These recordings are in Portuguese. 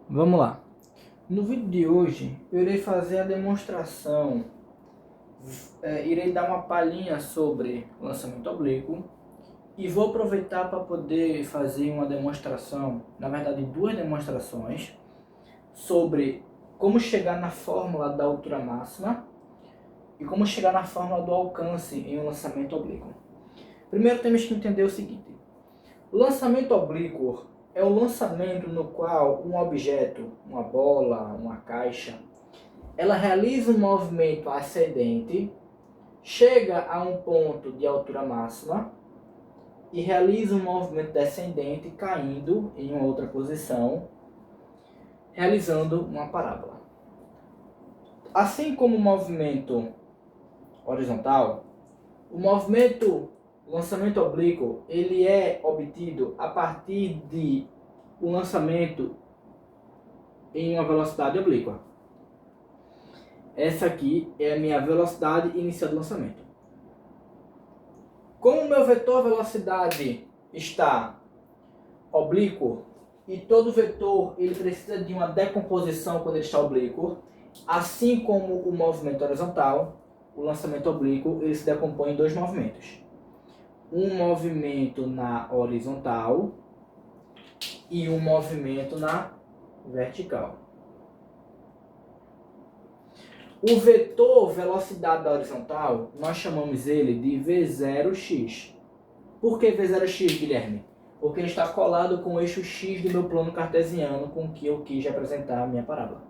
Vamos lá. No vídeo de hoje eu irei fazer a demonstração, irei dar uma palhinha sobre lançamento oblíquo e vou aproveitar para poder fazer uma demonstração, na verdade duas demonstrações, sobre como chegar na fórmula da altura máxima e como chegar na fórmula do alcance em um lançamento oblíquo. Primeiro temos que entender o seguinte: o lançamento oblíquo é o lançamento no qual um objeto, uma bola, uma caixa, ela realiza um movimento ascendente, chega a um ponto de altura máxima e realiza um movimento descendente, caindo em uma outra posição, realizando uma parábola. Assim como o movimento horizontal, o lançamento oblíquo, ele é obtido a partir de um lançamento em uma velocidade oblíqua. Essa aqui é a minha velocidade inicial do lançamento. Como o meu vetor velocidade está oblíquo e todo vetor ele precisa de uma decomposição quando ele está oblíquo, assim como o movimento horizontal, o lançamento oblíquo ele se decompõe em dois movimentos. Um movimento na horizontal e um movimento na vertical. O vetor velocidade da horizontal, nós chamamos ele de V0x. Por que V0x, Guilherme? Porque ele está colado com o eixo x do meu plano cartesiano com que eu quis representar a minha parábola.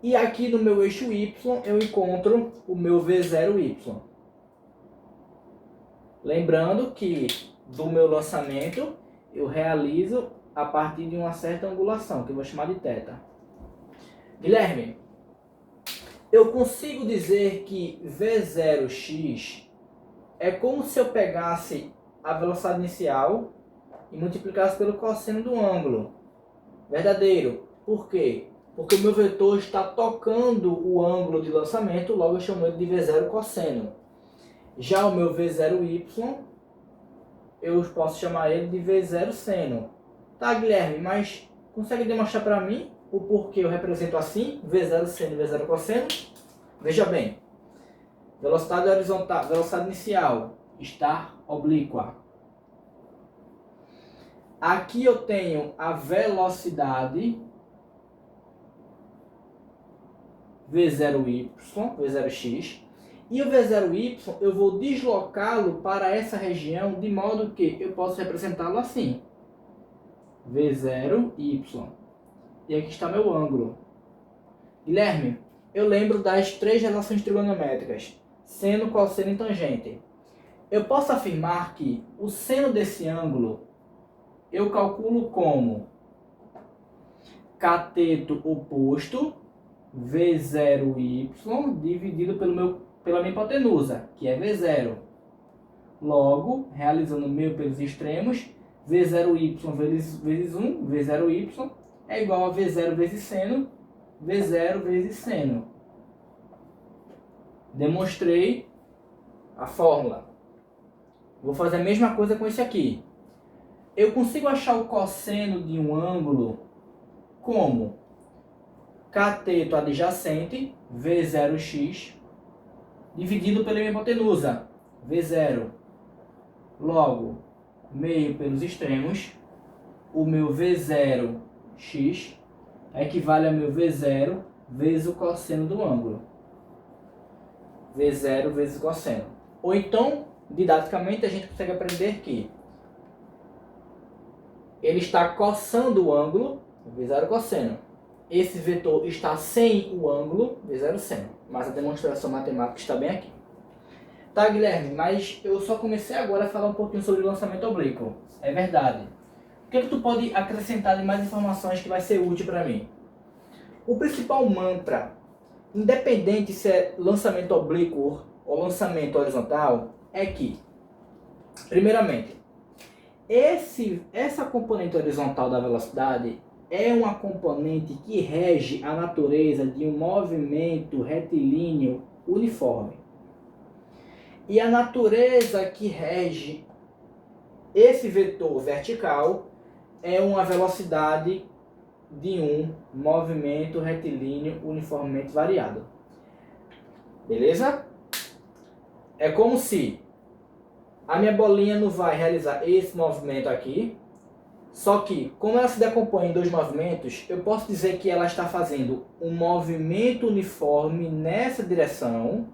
E aqui no meu eixo y eu encontro o meu V0y. Lembrando que do meu lançamento eu realizo a partir de uma certa angulação, que eu vou chamar de θ. Guilherme, eu consigo dizer que V0x é como se eu pegasse a velocidade inicial e multiplicasse pelo cosseno do ângulo. Verdadeiro. Por quê? Porque o meu vetor está tocando o ângulo de lançamento, logo eu chamo ele de V0 cosseno. Já o meu V0y, eu posso chamar ele de V0 seno. Tá, Guilherme, mas consegue demonstrar para mim o porquê eu represento assim, V0 seno e V0 cosseno? Veja bem, velocidade horizontal, velocidade inicial está oblíqua. Aqui eu tenho a velocidade V0y, V0x, e o V0y eu vou deslocá-lo para essa região de modo que eu posso representá-lo assim. V0y. E aqui está meu ângulo. Guilherme, eu lembro das três relações trigonométricas, seno, cosseno e tangente. Eu posso afirmar que o seno desse ângulo eu calculo como cateto oposto V0y dividido pela minha hipotenusa, que é V0. Logo, realizando o meio pelos extremos, V0y vezes 1, V0y, é igual a V0 vezes seno, V0 vezes seno. Demonstrei a fórmula. Vou fazer a mesma coisa com esse aqui. Eu consigo achar o cosseno de um ângulo como cateto adjacente, V0x, dividido pela minha hipotenusa, V0. Logo, meio pelos extremos, o meu V0x equivale ao meu V0 vezes o cosseno do ângulo. V0 vezes cosseno. Ou então, didaticamente, a gente consegue aprender que ele está coçando o ângulo, V0 cosseno. Esse vetor está sem o ângulo, V0 seno. Mas a demonstração matemática está bem aqui. Tá, Guilherme, mas eu só comecei agora a falar um pouquinho sobre o lançamento oblíquo. É verdade. O que tu pode acrescentar de mais informações que vai ser útil para mim? O principal mantra, independente se é lançamento oblíquo ou lançamento horizontal, é que, primeiramente, essa componente horizontal da velocidade é uma componente que rege a natureza de um movimento retilíneo uniforme. E a natureza que rege esse vetor vertical é uma velocidade de um movimento retilíneo uniformemente variado. Beleza? É como se a minha bolinha não vai realizar esse movimento aqui, só que, como ela se decompõe em dois movimentos, eu posso dizer que ela está fazendo um movimento uniforme nessa direção,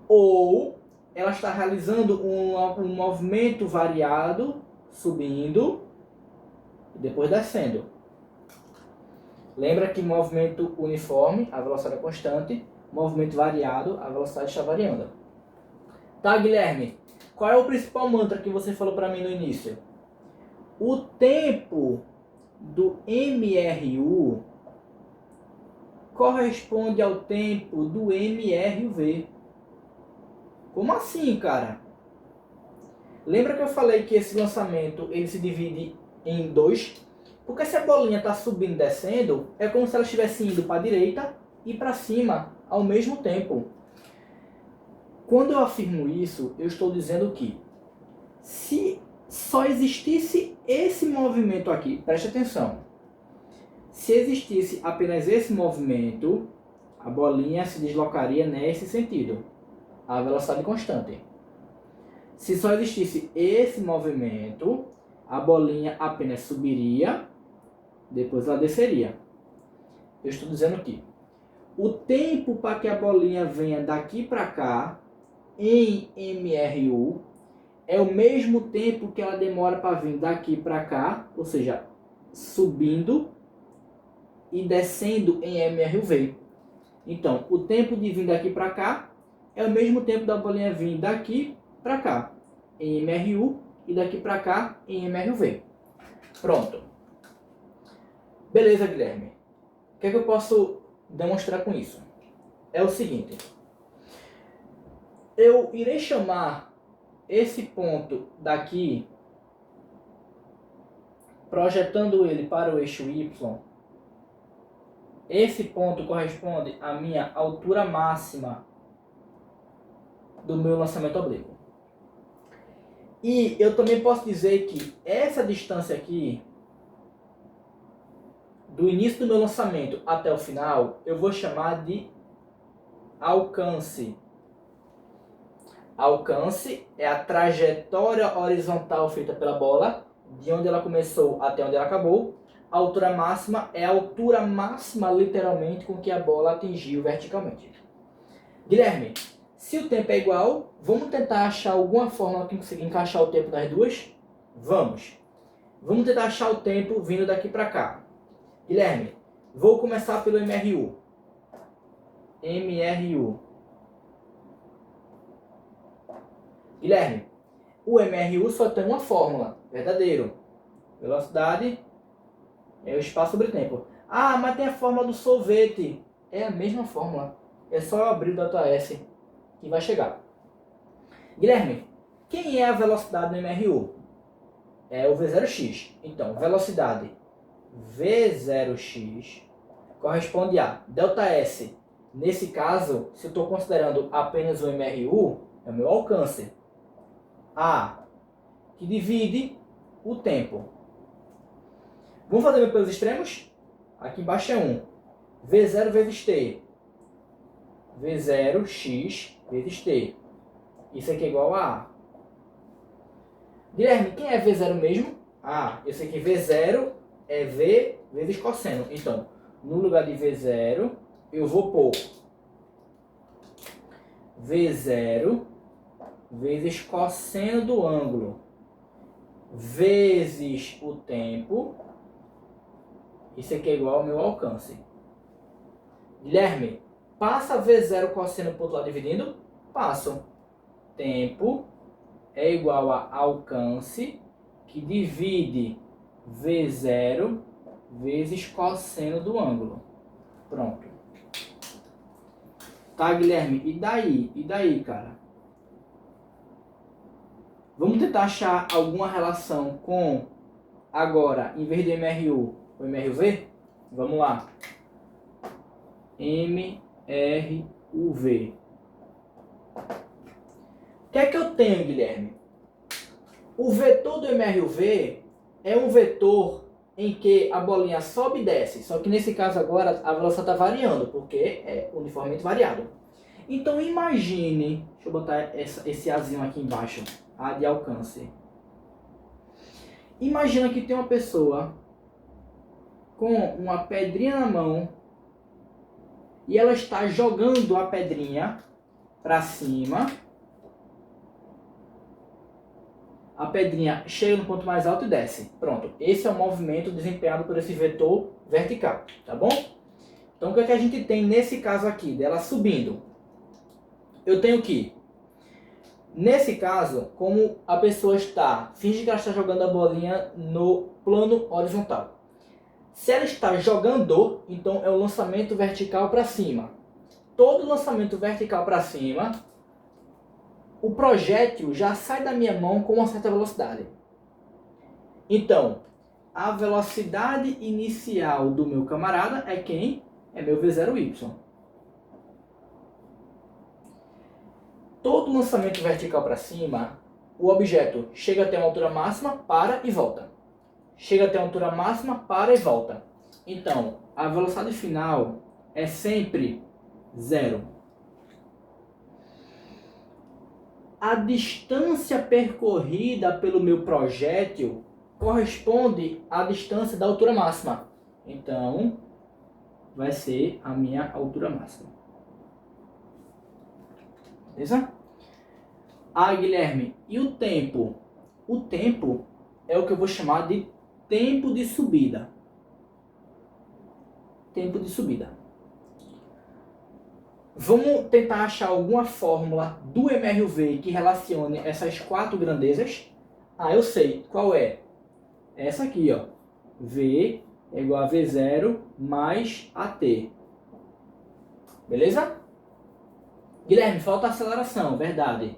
ou ela está realizando um movimento variado, subindo e depois descendo. Lembra que movimento uniforme, a velocidade é constante, movimento variado, a velocidade está variando. Tá, Guilherme? Qual é o principal mantra que você falou para mim no início? O tempo do MRU corresponde ao tempo do MRV. Como assim, cara? Lembra que eu falei que esse lançamento ele se divide em dois? Porque se a bolinha está subindo e descendo, é como se ela estivesse indo para a direita e para cima ao mesmo tempo. Quando eu afirmo isso, eu estou dizendo que se só existisse esse movimento aqui, preste atenção, se existisse apenas esse movimento, a bolinha se deslocaria nesse sentido, a velocidade constante. Se só existisse esse movimento, a bolinha apenas subiria, depois ela desceria. Eu estou dizendo que o tempo para que a bolinha venha daqui para cá, em MRU, é o mesmo tempo que ela demora para vir daqui para cá, ou seja, subindo e descendo em MRV. Então, o tempo de vir daqui para cá é o mesmo tempo da bolinha vir daqui para cá, em MRU, e daqui para cá, em MRV. Pronto. Beleza, Guilherme. O que é que eu posso demonstrar com isso? É o seguinte. Eu irei chamar esse ponto daqui, projetando ele para o eixo Y. Esse ponto corresponde à minha altura máxima do meu lançamento oblíquo. E eu também posso dizer que essa distância aqui, do início do meu lançamento até o final, eu vou chamar de alcance. Alcance é a trajetória horizontal feita pela bola, de onde ela começou até onde ela acabou. A altura máxima é a altura máxima, literalmente, com que a bola atingiu verticalmente. Guilherme, se o tempo é igual, vamos tentar achar alguma forma que consiga encaixar o tempo nas duas? Vamos. Vamos tentar achar o tempo vindo daqui para cá. Guilherme, vou começar pelo MRU. MRU. Guilherme, o MRU só tem uma fórmula, verdadeiro. Velocidade é o espaço sobre tempo. Ah, mas tem a fórmula do sorvete. É a mesma fórmula. É só abrir o DataS que vai chegar. Guilherme, quem é a velocidade no MRU? É o V0x. Então, velocidade V0x corresponde a ΔS. Nesse caso, se eu estou considerando apenas o MRU, é o meu alcance. A, que divide o tempo. Vamos fazer pelos extremos? Aqui embaixo é 1. V0 vezes T. V0x vezes T. Isso aqui é igual a A. Guilherme, quem é V0 mesmo? Ah, eu sei que V0 é V vezes cosseno. Então, no lugar de V0, eu vou pôr V0 vezes cosseno do ângulo vezes o tempo. Isso aqui é igual ao meu alcance. Guilherme, passa V0 cosseno para o outro lado dividindo? Passo. Tempo é igual a alcance, que divide V0 vezes cosseno do ângulo. Pronto. Tá, Guilherme? E daí? E daí, cara? Vamos tentar achar alguma relação com, agora, em vez de MRU, o MRV? Vamos lá. MRUV. O que é que eu tenho, Guilherme? O vetor do MRUV é um vetor em que a bolinha sobe e desce, só que nesse caso agora a velocidade está variando, porque é uniformemente variado. Então imagine, deixa eu botar esse azinho aqui embaixo, A de alcance. Imagina que tem uma pessoa com uma pedrinha na mão e ela está jogando a pedrinha para cima. A pedrinha chega no ponto mais alto e desce. Pronto, esse é o movimento desempenhado por esse vetor vertical, tá bom? Então o que é que a gente tem nesse caso aqui, dela subindo? Eu tenho que, nesse caso, como a pessoa está, finge que ela está jogando a bolinha no plano horizontal. Se ela está jogando, então é o lançamento vertical para cima. Todo lançamento vertical para cima, o projétil já sai da minha mão com uma certa velocidade. Então, a velocidade inicial do meu camarada é quem? É meu V0Y. Todo lançamento vertical para cima, o objeto chega até uma altura máxima, para e volta. Chega até uma altura máxima, para e volta. Então, a velocidade final é sempre 0. A distância percorrida pelo meu projétil corresponde à distância da altura máxima. Então, vai ser a minha altura máxima. Beleza? Ah, Guilherme, e o tempo? O tempo é o que eu vou chamar de tempo de subida. Tempo de subida. Vamos tentar achar alguma fórmula do MRUV que relacione essas quatro grandezas. Ah, eu sei. Qual é? Essa aqui, ó. V é igual a V0 mais AT. Beleza? Guilherme, falta a aceleração, verdade.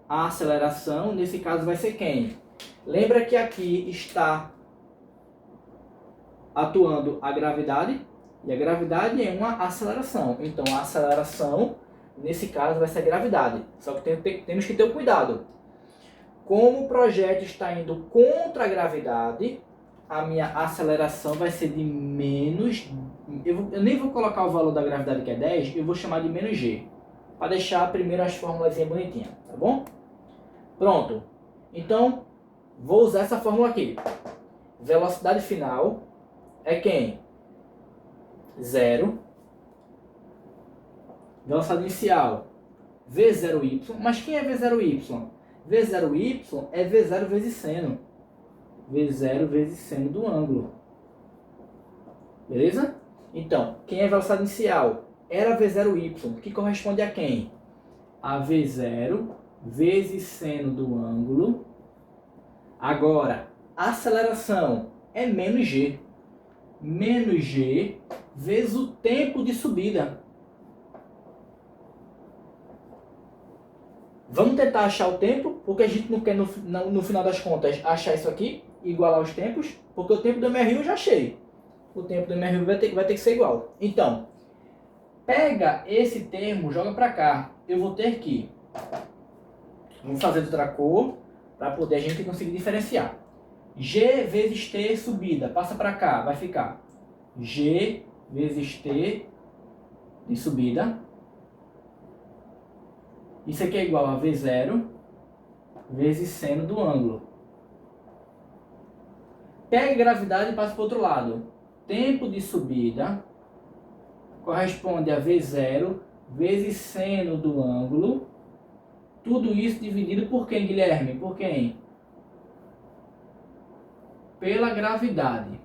A aceleração, nesse caso, vai ser quem? Lembra que aqui está atuando a gravidade? E a gravidade é uma aceleração. Então, a aceleração, nesse caso, vai ser a gravidade. Só que temos que ter o cuidado. Como o projétil está indo contra a gravidade, a minha aceleração vai ser de menos... Eu nem vou colocar o valor da gravidade, que é 10, eu vou chamar de menos g. Para deixar primeiro as fórmulas bonitinhas, tá bom? Pronto. Então, vou usar essa fórmula aqui. Velocidade final é quem? 0. Velocidade inicial, V0y. Mas quem é V0y? V0y é V0 vezes seno. V0 vezes seno do ângulo. Beleza? Então, quem é a velocidade inicial? Era V0y, que corresponde a quem? A V0 vezes seno do ângulo. Agora, a aceleração é menos g. Menos g vezes o tempo de subida. Vamos tentar achar o tempo, porque a gente não quer, no final das contas, achar isso aqui, igualar os tempos, porque o tempo do MRU eu já achei. O tempo do MRU vai ter que ser igual. Então, pega esse termo, joga para cá. Eu vou ter que... Vamos fazer de outra cor, para poder a gente conseguir diferenciar. G vezes T subida, passa para cá, vai ficar G vezes T de subida. Isso aqui é igual a V0 vezes seno do ângulo. Pega a gravidade e passa para o outro lado. Tempo de subida corresponde a V0 vezes seno do ângulo. Tudo isso dividido por quem, Guilherme? Por quem? Pela gravidade.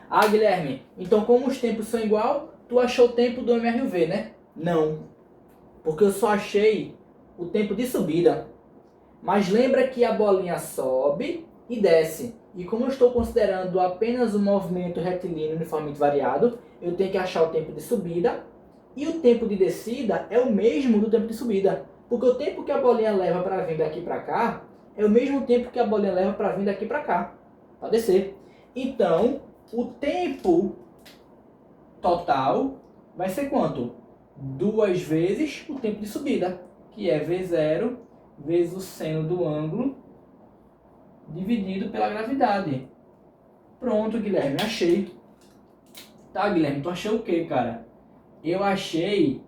Ah, Guilherme, então como os tempos são igual, tu achou o tempo do MRUV, né? Não. Porque eu só achei o tempo de subida. Mas lembra que a bolinha sobe e desce. E como eu estou considerando apenas o movimento retilíneo uniformemente variado, eu tenho que achar o tempo de subida. E o tempo de descida é o mesmo do tempo de subida. Porque o tempo que a bolinha leva para vir daqui para cá é o mesmo tempo que a bolinha leva para vir daqui para cá, para descer. Então, o tempo total vai ser quanto? 2 vezes o tempo de subida, que é V0 vezes o seno do ângulo dividido pela gravidade. Pronto, Guilherme, achei. Tá, Guilherme, tu achou o quê, cara? Eu achei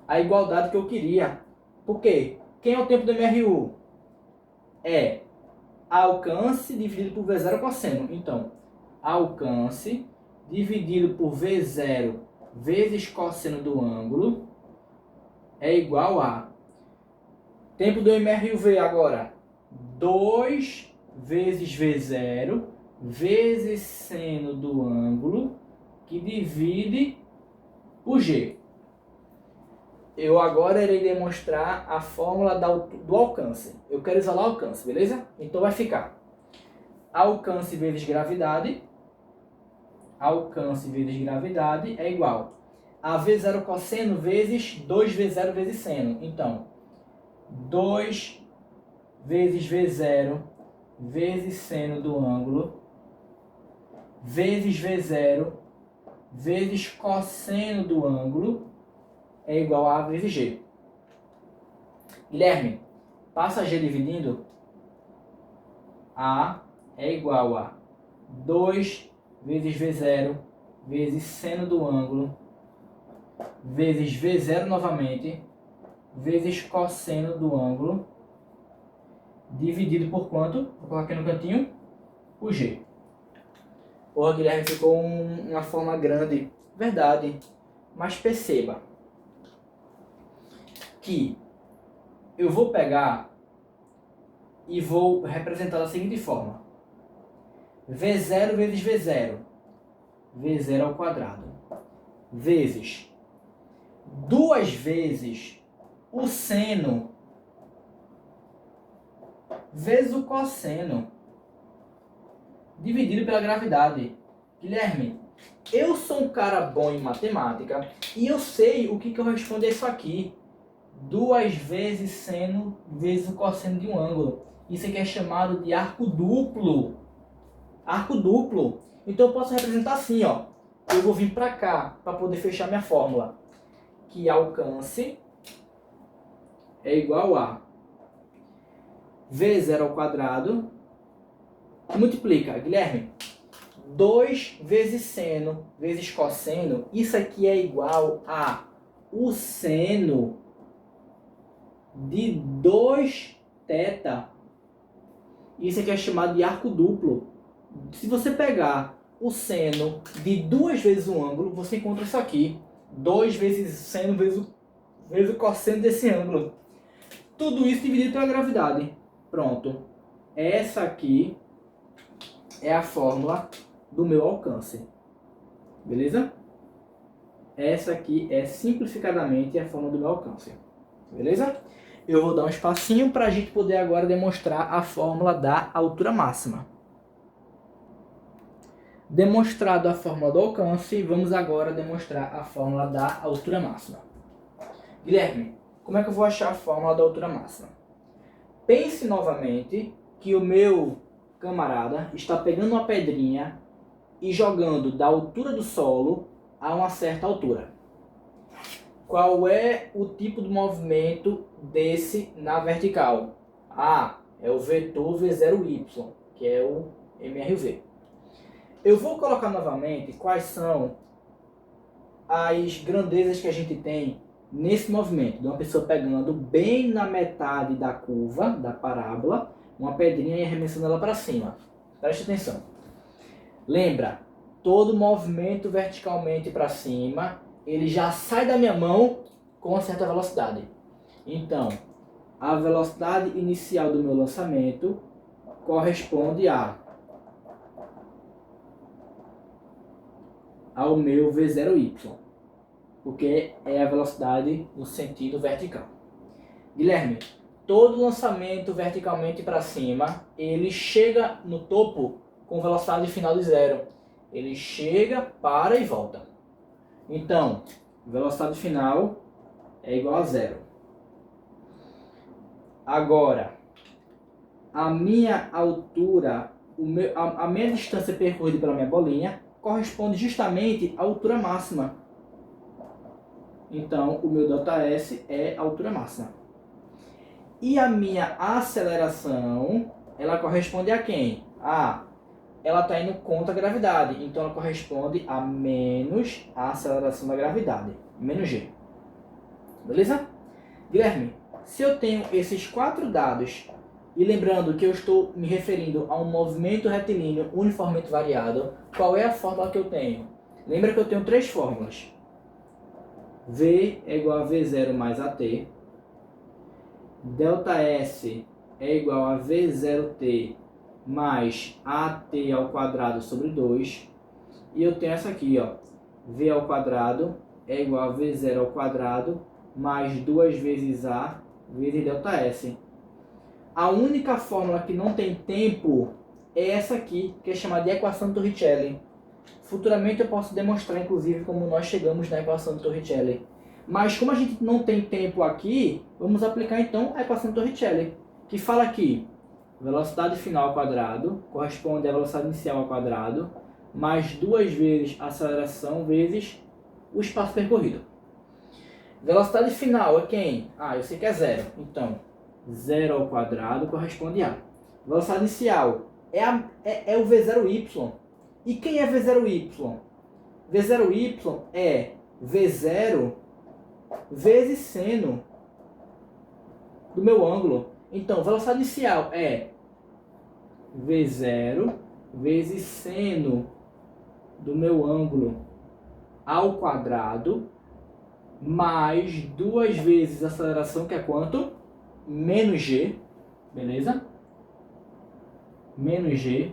a igualdade que eu queria. Por quê? Quem é o tempo do MRU? É alcance dividido por V0 cosseno. Então, alcance dividido por V0 vezes cosseno do ângulo é igual a tempo do MRUV agora, 2 vezes V0 vezes seno do ângulo que divide por G. Eu agora irei demonstrar a fórmula do alcance. Eu quero isolar o alcance, beleza? Então vai ficar alcance vezes gravidade. Alcance vezes gravidade é igual a V0 cosseno vezes 2V0 vezes seno. Então, 2 vezes V0 vezes seno do ângulo vezes V0 vezes cosseno do ângulo é igual a vezes G. Guilherme, passa G dividindo. A é igual a 2 vezes V0 vezes seno do ângulo vezes V0 novamente vezes cosseno do ângulo dividido por quanto? Vou colocar aqui no cantinho. Por G. Porra, Guilherme, ficou uma forma grande. Verdade. Mas perceba que eu vou pegar e vou representar da seguinte forma. V0 vezes V0. V0 ao quadrado. Vezes 2 vezes o seno vezes o cosseno dividido pela gravidade. Guilherme, eu sou um cara bom em matemática e eu sei o que corresponde a isso aqui. 2 vezes seno vezes o cosseno de um ângulo. Isso aqui é chamado de arco duplo. Arco duplo. Então eu posso representar assim, ó. Eu vou vir para cá para poder fechar minha fórmula. Que alcance é igual a V0 ao quadrado. Multiplica, Guilherme. 2 vezes seno vezes cosseno. Isso aqui é igual a o seno de 2θ. Isso aqui é chamado de arco duplo. Se você pegar o seno de 2 vezes o ângulo, você encontra isso aqui. 2 vezes seno vezes o cosseno desse ângulo. Tudo isso dividido pela gravidade. Pronto. Essa aqui é a fórmula do meu alcance. Beleza? Essa aqui é simplificadamente a fórmula do meu alcance. Beleza? Eu vou dar um espacinho para a gente poder agora demonstrar a fórmula da altura máxima. Demonstrado a fórmula do alcance, vamos agora demonstrar a fórmula da altura máxima. Guilherme, como é que eu vou achar a fórmula da altura máxima? Pense novamente que o meu camarada está pegando uma pedrinha e jogando da altura do solo a uma certa altura. Qual é o tipo de movimento desse na vertical? É o vetor V0Y, que é o MRV. Eu vou colocar novamente quais são as grandezas que a gente tem nesse movimento, de uma pessoa pegando bem na metade da curva, da parábola, uma pedrinha e arremessando ela para cima. Preste atenção. Lembra, todo movimento verticalmente para cima, ele já sai da minha mão com uma certa velocidade. Então, a velocidade inicial do meu lançamento corresponde ao meu V0Y, porque é a velocidade no sentido vertical. Guilherme, todo lançamento verticalmente para cima, ele chega no topo com velocidade final de zero. Ele chega, para e volta. Então, velocidade final é igual a zero. Agora, a minha altura, a minha distância percorrida pela minha bolinha corresponde justamente à altura máxima. Então, o meu ΔS é a altura máxima. E a minha aceleração, ela corresponde a quem? ela está indo contra a gravidade, então ela corresponde a menos a aceleração da gravidade, menos g. Beleza? Guilherme, se eu tenho esses 4 dados, e lembrando que eu estou me referindo a um movimento retilíneo uniformemente variado, qual é a fórmula que eu tenho? Lembra que eu tenho 3 fórmulas. V é igual a V0 mais AT. ΔS é igual a V0T mais AT ao quadrado sobre 2. E eu tenho essa aqui, ó. V ao quadrado é igual a V0 ao quadrado mais 2 vezes A vezes ΔS. A única fórmula que não tem tempo é essa aqui, que é chamada de equação de Torricelli. Futuramente eu posso demonstrar, inclusive, como nós chegamos na equação de Torricelli. Mas como a gente não tem tempo aqui, vamos aplicar então a equação de Torricelli, que fala que velocidade final ao quadrado corresponde à velocidade inicial ao quadrado, mais 2 vezes a aceleração vezes o espaço percorrido. Velocidade final é quem? Eu sei que é 0. Então, 0 ao quadrado corresponde a. Velocidade inicial é o V0y. E quem é V0y? V0y é V0 vezes seno do meu ângulo. Então, velocidade inicial é V0 vezes seno do meu ângulo ao quadrado, mais 2 vezes a aceleração, que é quanto? Menos g, beleza? Menos g,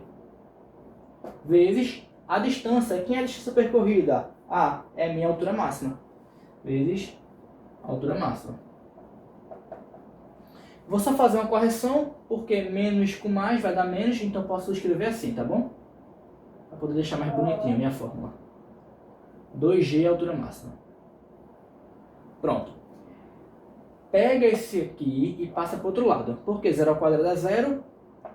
vezes a distância. Quem é a distância percorrida? É a minha altura máxima, vezes a altura máxima. Vou só fazer uma correção, porque menos com mais vai dar menos, então posso escrever assim, tá bom? Para poder deixar mais bonitinha a minha fórmula. 2g é a altura máxima. Pronto. Pega esse aqui e passa para o outro lado. Porque 0 ao quadrado é 0,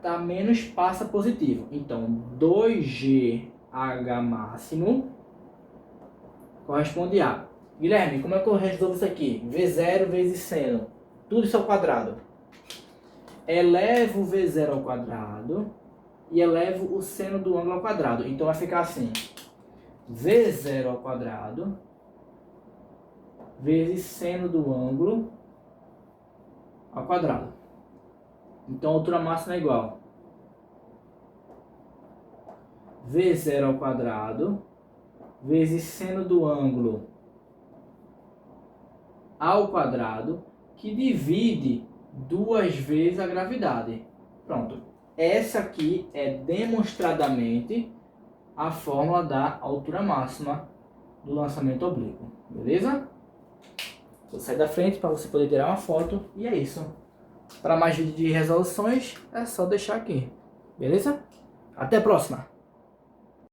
tá? Menos passa positivo. Então, 2gh máximo corresponde a... Guilherme, como é que eu resolvo isso aqui? V0 vezes seno. Tudo isso ao quadrado. Elevo o V0 ao quadrado e elevo o seno do ângulo ao quadrado. Então vai ficar assim. V0 ao quadrado vezes seno do ângulo ao quadrado. Então a altura máxima é igual V0 ao quadrado vezes seno do ângulo ao quadrado, que divide 2 vezes a gravidade. Pronto. Essa aqui é demonstradamente a fórmula da altura máxima do lançamento oblíquo. Beleza? Vou sair da frente para você poder tirar uma foto. E é isso. Para mais vídeos de resoluções, é só deixar aqui. Beleza? Até a próxima!